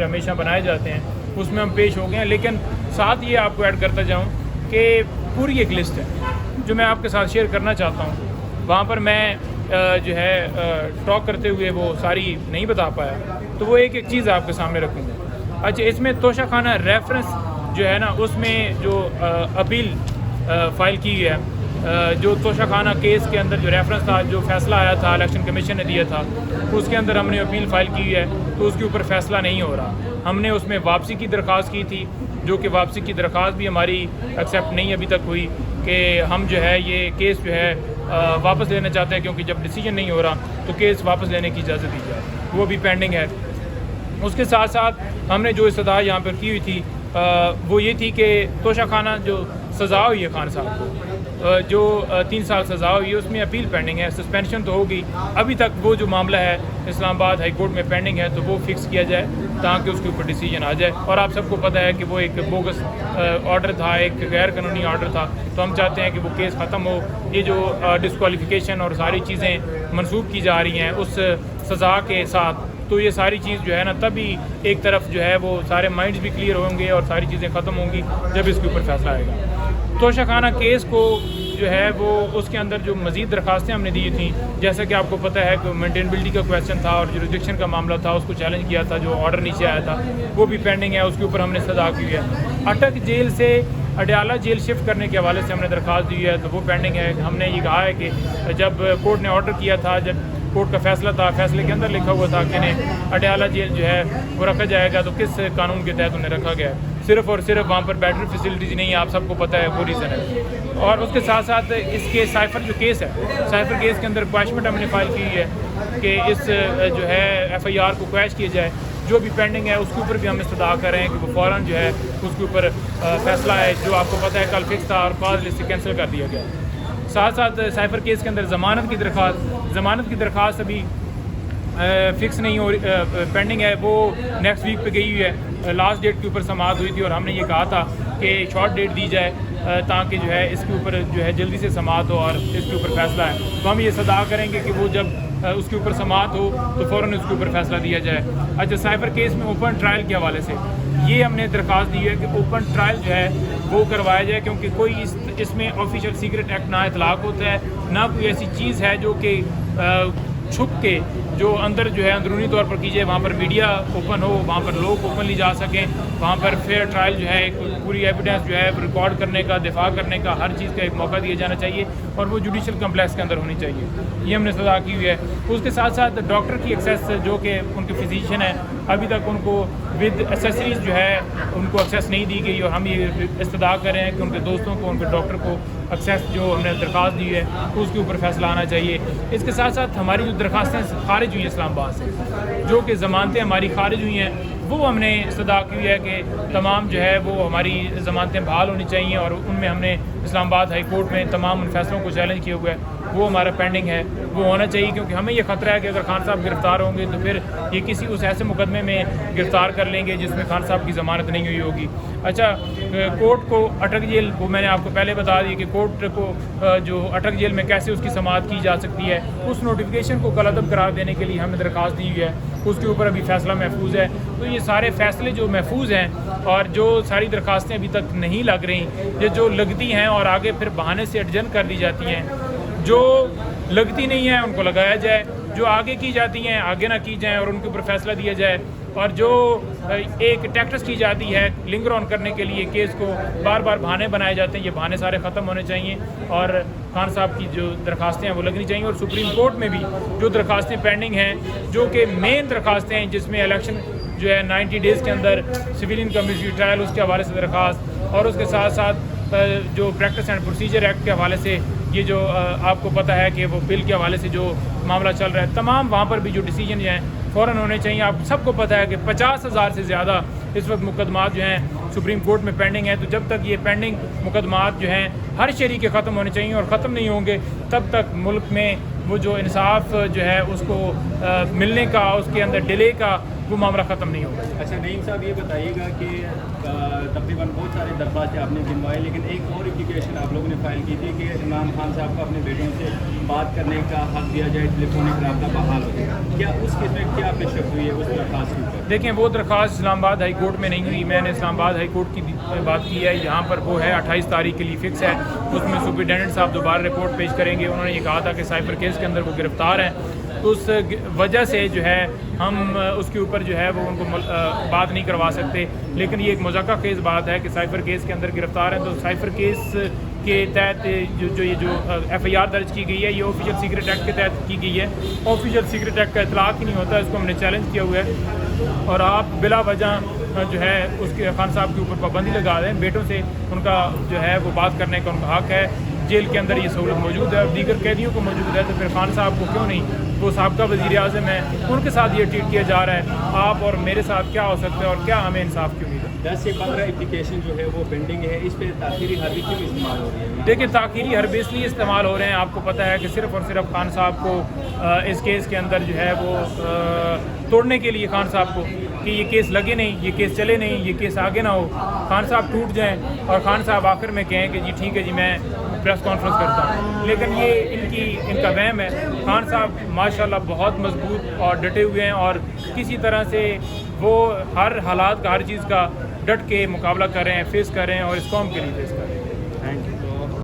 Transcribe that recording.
ہمیشہ بنائے جاتے ہیں اس میں ہم پیش ہو گئے ہیں، لیکن ساتھ یہ آپ کو ایڈ کرتا جاؤں کہ پوری ایک لسٹ ہے جو میں آپ کے ساتھ شیئر کرنا چاہتا ہوں۔ وہاں پر میں جو ہے ٹاک کرتے ہوئے وہ ساری نہیں بتا پایا، تو وہ ایک چیز آپ کے سامنے رکھوں گا۔ اچھا، اس میں توشہ خانہ ریفرنس جو ہے نا، اس میں جو اپیل فائل کی ہے، جو توشہ خانہ کیس کے اندر جو ریفرنس تھا، جو فیصلہ آیا تھا الیکشن کمیشن نے دیا تھا، اس کے اندر ہم نے اپیل فائل کی ہے، تو اس کے اوپر فیصلہ نہیں ہو رہا۔ ہم نے اس میں واپسی کی درخواست کی تھی، جو کہ واپسی کی درخواست بھی ہماری ایکسیپٹ نہیں ابھی تک ہوئی، کہ ہم جو ہے یہ کیس جو ہے واپس لینا چاہتے ہیں، کیونکہ جب ڈیسیجن نہیں ہو رہا تو کیس واپس لینے کی اجازت دی جائے، وہ بھی پینڈنگ ہے۔ اس کے ساتھ ساتھ ہم نے جو استدعا یہاں پر کی ہوئی تھی وہ یہ تھی کہ توشہ خانہ جو سزا ہوئی ہے خان صاحب کو، جو 3 سال سزا ہوئی ہے، اس میں اپیل پینڈنگ ہے۔ سسپینشن تو ہوگی، ابھی تک وہ جو معاملہ ہے اسلام آباد ہائی کورٹ میں پینڈنگ ہے، تو وہ فکس کیا جائے تاکہ اس کے اوپر ڈیسیجن آ جائے۔ اور آپ سب کو پتہ ہے کہ وہ ایک بوگس آرڈر تھا، ایک غیر قانونی آرڈر تھا، تو ہم چاہتے ہیں کہ وہ کیس ختم ہو۔ یہ جو ڈسکوالیفیکیشن اور ساری چیزیں منسوخ کی جا رہی ہیں اس سزا کے ساتھ، تو یہ ساری چیز جو ہے نا، تبھی ایک طرف جو ہے وہ سارے مائنڈز بھی کلیئر ہوں گے اور ساری چیزیں ختم ہوں گی جب اس کے اوپر فیصلہ آئے گا۔ توشہ خانہ کیس کو جو ہے وہ اس کے اندر جو مزید درخواستیں ہم نے دی تھیں، جیسا کہ آپ کو پتہ ہے کہ مینٹینبلٹی کا کویسچن تھا اور جوریسڈکشن کا معاملہ تھا، اس کو چیلنج کیا تھا، جو آرڈر نیچے آیا تھا وہ بھی پینڈنگ ہے، اس کے اوپر ہم نے استدعا کی ہے۔ اٹک جیل سے اڈیالہ جیل شفٹ کرنے کے حوالے سے ہم نے درخواست دی ہے، تو وہ پینڈنگ ہے۔ ہم نے یہ کہا ہے کہ جب کورٹ نے آرڈر کیا تھا، جب کورٹ کا فیصلہ تھا، فیصلے کے اندر لکھا ہوا تھا کہ انہیں اڈیالہ جیل جو ہے وہ رکھا جائے گا، تو کس قانون کے تحت انہیں رکھا گیا ہے؟ صرف اور صرف وہاں پر بیٹری فیسلٹیز نہیں ہے، آپ سب کو پتہ ہے وہ ریزن ہے۔ اور اس کے ساتھ ساتھ اس کے سائفر جو کیس ہے، سائفر کیس کے اندر کویشمنٹ ہم نے فائل کی ہے کہ اس جو ہے ایف آئی آر کو کویش کیا جائے، جو بھی پینڈنگ ہے اس کے اوپر بھی ہم استدعا کر رہے ہیں کہ وہ فوراً جو ہے اس کے اوپر فیصلہ ہے، جو آپ کو پتہ ہے کل فکس تھا اور کاز لسٹ سے کینسل کر دیا گیا۔ ساتھ ساتھ سائفر کیس کے اندر ضمانت کی درخواست ابھی فکس نہیں ہو رہی، پینڈنگ ہے، وہ نیکسٹ ویک پہ گئی ہوئی ہے۔ لاسٹ ڈیٹ کے اوپر سماعت ہوئی تھی اور ہم نے یہ کہا تھا کہ شارٹ ڈیٹ دی جائے تاکہ جو ہے اس کے اوپر جو ہے جلدی سے سماعت ہو اور اس کے اوپر فیصلہ ہے۔ تو ہم یہ استدعا کریں گے کہ وہ جب اس کے اوپر سماعت ہو تو فوراً اس کے اوپر فیصلہ دیا جائے۔ اچھا، سائفر کیس میں اوپن ٹرائل کے حوالے سے یہ ہم نے درخواست دی ہے کہ اوپن ٹرائل جو ہے وہ کروایا جائے، کیونکہ کوئی اس میں آفیشیل سیکرٹ ایکٹ نہ اطلاق ہوتا ہے، نہ کوئی ایسی چیز ہے جو کہ چھپ کے جو اندر جو ہے اندرونی طور پر کی جائے۔ وہاں پر میڈیا اوپن ہو، وہاں پر لوگ اوپنلی جا سکیں، وہاں پر فیئر ٹرائل جو ہے پوری ایویڈنس جو ہے ریکارڈ کرنے کا، دفاع کرنے کا، ہر چیز کا ایک موقع دیا جانا چاہیے اور وہ جوڈیشل کمپلیکس کے اندر ہونی چاہیے۔ یہ ہم نے استدعا کی ہوئی ہے۔ اس کے ساتھ ساتھ ڈاکٹر کی ایکسیس، جو کہ ان کے فزیشین ہیں، ابھی تک ان کو ود ایسیسریز جو ہے ان کو ایکسیس نہیں دی گئی، اور ہم یہ استدعا کر رہے ہیں کہ ان کے دوستوں کو، ان کے ڈاکٹر کو ایکسیس جو ہم نے درخواست دی ہے اس کے اوپر فیصلہ آنا چاہیے۔ اس کے ساتھ ساتھ ہماری جو درخواستیں خارج ہوئی ہیں اسلام آباد سے، جو کہ ضمانتیں ہماری خارج ہوئی ہیں، وہ ہم نے استدعا کی ہوئی ہے کہ تمام جو ہے وہ ہماری ضمانتیں بحال ہونی چاہیے، اور ان میں ہم نے اسلام آباد ہائی کورٹ میں تمام ان فیصلوں کو چیلنج کیا ہوا ہے، وہ ہمارا پینڈنگ ہے، وہ ہونا چاہیے، کیونکہ ہمیں یہ خطرہ ہے کہ اگر خان صاحب گرفتار ہوں گے تو پھر یہ کسی اس ایسے مقدمے میں گرفتار کر لیں گے جس میں خان صاحب کی ضمانت نہیں ہوئی ہوگی۔ اچھا، کورٹ کو اٹک جیل، وہ میں نے آپ کو پہلے بتا دی کہ کورٹ کو جو اٹک جیل میں کیسے اس کی سماعت کی جا سکتی ہے، اس نوٹیفیکیشن کو کالعدم قرار دینے کے لیے ہم نے درخواست دی ہوئی ہے، اس کے اوپر ابھی فیصلہ محفوظ ہے۔ تو یہ سارے فیصلے جو محفوظ ہیں اور جو ساری درخواستیں ابھی تک نہیں لگ رہی، یہ جو لگتی ہیں اور آگے پھر بہانے سے ایڈجن کر دی جاتی ہیں، جو لگتی نہیں ہیں ان کو لگایا جائے، جو آگے کی جاتی ہیں آگے نہ کی جائیں اور ان کے اوپر فیصلہ دیا جائے، اور جو ایک ٹیکٹس کی جاتی ہے لنگر آن کرنے کے لیے کیس کو، بار بار بہانے بنائے جاتے ہیں، یہ بہانے سارے ختم ہونے چاہیے اور خان صاحب کی جو درخواستیں ہیں وہ لگنی چاہیے۔ اور سپریم کورٹ میں بھی جو درخواستیں پینڈنگ ہیں، جو کہ مین درخواستیں ہیں، جس میں الیکشن جو ہے 90 ڈیز کے اندر سویلین کمیونٹی ٹرائل، اس کے حوالے سے درخواست، اور اس کے ساتھ ساتھ جو پریکٹس اینڈ پروسیجر ایکٹ کے حوالے سے یہ جو آپ کو پتہ ہے کہ وہ بل کے حوالے سے جو معاملہ چل رہا ہے، تمام وہاں پر بھی جو ڈیسیجن ہیں فوراً ہونے چاہیے۔ آپ سب کو پتہ ہے کہ 50,000 سے زیادہ اس وقت مقدمات جو ہیں سپریم کورٹ میں پینڈنگ ہیں، تو جب تک یہ پینڈنگ مقدمات جو ہیں ہر شہری کے ختم ہونے چاہیے، اور ختم نہیں ہوں گے تب تک ملک میں وہ جو انصاف جو ہے اس کو ملنے کا، اس کے اندر ڈیلے کا وہ معاملہ ختم نہیں ہوگا. اچھا نعیم صاحب یہ بتائیے گا کہ تقریباً بہت سارے درخواستیں آپ نے گنوائے لیکن ایک اور اپلیکیشن آپ لوگوں نے فائل کی تھی کہ عمران خان صاحب کو اپنے بیٹوں سے بات کرنے کا حق دیا جائے, ٹیلیفونک رابطہ بحال ہو جائے. کیا اس کیس میں کیا آپ نے شک ہوئی ہے اس درخواست کے اوپر؟ دیکھیں وہ درخواست اسلام آباد ہائی کورٹ میں نہیں ہوئی, میں نے اسلام آباد ہائی کورٹ کی بات کی ہے. یہاں پر وہ ہے 28 تاریخ کے لیے فکس ہے, اس میں سپرنٹینڈنٹ صاحب دوبارہ رپورٹ پیش کریں گے. انہوں نے یہ کہا تھا کہ سائبر کیس کے اندر وہ گرفتار ہیں, تو اس وجہ سے جو ہے ہم اس کے اوپر جو ہے وہ ان کو بات نہیں کروا سکتے. لیکن یہ ایک مذاکرہ خیز بات ہے کہ سائبر کیس کے اندر گرفتار ہیں, تو سائبر کیس کے تحت جو ایف آئی آر درج کی گئی ہے یہ آفیشیل سیکرٹ ایکٹ کے تحت کی گئی ہے. آفیشیل سیکرٹ ایکٹ کا اطلاق ہی نہیں ہوتا, اس کو ہم نے چیلنج کیا ہوا ہے. اور آپ بلا وجہ جو ہے اس کے خان صاحب کے اوپر پابندی لگا دیں. بیٹوں سے ان کا جو ہے وہ بات کرنے کا ان کا حق ہے, جیل کے اندر یہ سہولت موجود ہے اور دیگر قیدیوں کو موجود ہے, تو پھر خان صاحب کو کیوں نہیں؟ وہ سابقہ وزیر اعظم ہیں, ان کے ساتھ یہ ٹریٹ کیا جا رہا ہے. آپ اور میرے ساتھ کیا ہو سکتا ہے اور کیا ہمیں انصاف کی امید ہے؟ 10 سے 15 اپلیکیشن جو ہے وہ پینڈنگ ہے, اس پہ تاخیری حربی کیوں استعمال ہو رہی ہے؟ دیکھیں تاخیری حربے اس لیے استعمال ہو رہے ہیں, آپ کو پتہ ہے کہ صرف اور صرف خان صاحب کو اس کیس کے اندر جو ہے وہ توڑنے کے لیے, خان صاحب کو کہ یہ کیس لگے نہیں, یہ کیس چلے نہیں, یہ کیس آگے نہ ہو, خان صاحب ٹوٹ جائیں اور خان صاحب آخر میں کہیں کہ جی ٹھیک ہے جی میں پریس کانفرنس کرتا ہوں. لیکن یہ ان کا وہم ہے. خان صاحب ماشاءاللہ بہت مضبوط اور ڈٹے ہوئے ہیں اور کسی طرح سے وہ ہر حالات کا, ہر چیز کا ڈٹ کے مقابلہ کر رہے ہیں, فیس کر رہے ہیں اور اس قوم کے لیے فیس کر رہے ہیں.